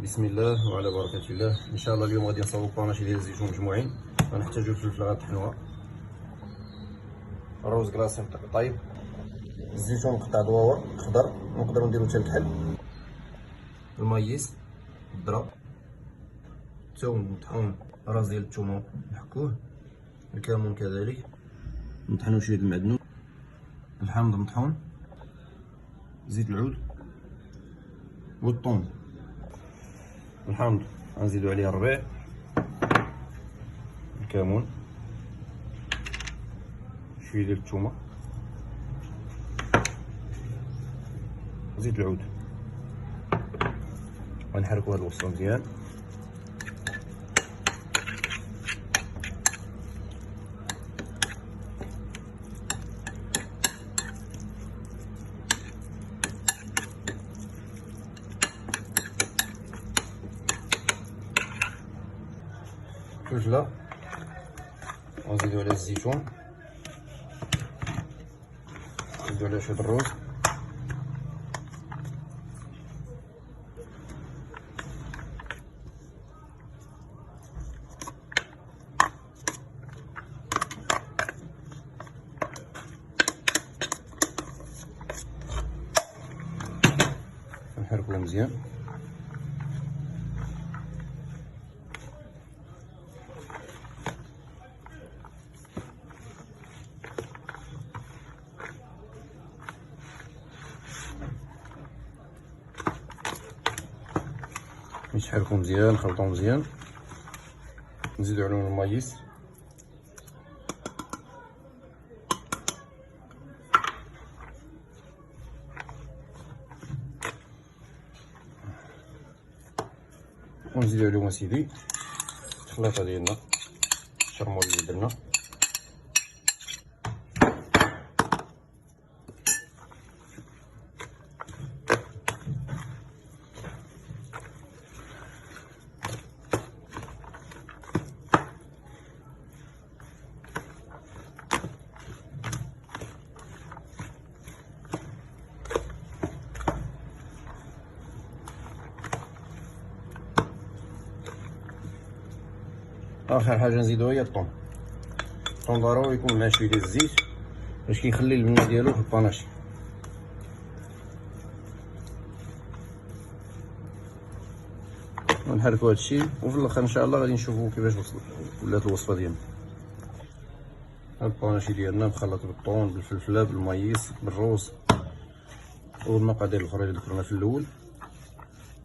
بسم الله وعلى بركة الله. ان شاء الله اليوم غادي نصاوبو باناشي ديال الزيتون مجموعين. غنحتاجو الفلفل غنطحنوها، الروز كلاصي طايب، الزيتون مقطع دواور خضر، نقدروا نديرو حتى الكحل، المايس، الذره، الثوم مطحون، راس ديال الثومه نحكوه، الكمون كذلك نطحنو شويه المعدنوس، الحامض مطحون، زيت العود والثوم. الحامض غنزيدو عليه الربيع، الكمون، شويه ديال الثومه، زيت العود. غنحركو هاد الوصفه مزيان. فلفله، ونزيدو عليها الزيتون، نزيدو عليها شويه الروز، نحركوها مزيان. نحركو مزيان، نخلطو مزيان، نزيدو عليهم المايس، ونزيدو عليهم اسيدي الخليطه ديالنا، الشرمول اللي درنا. اخر حاجه نزيدوها هي الطون. الطون ضروري يكون مع شويه ديال الزيت باش كيخلي البنه ديالو في الباناشي. ونحركو هادشي، وفي الاخر ان شاء الله غادي نشوفو كيفاش ولات الوصفه ديالنا. هاد الباناشي ديالنا مخلط بالطون، بالفلفله، بالمايس، بالروز والمقادير الاخرى اللي ذكرنا في الاول.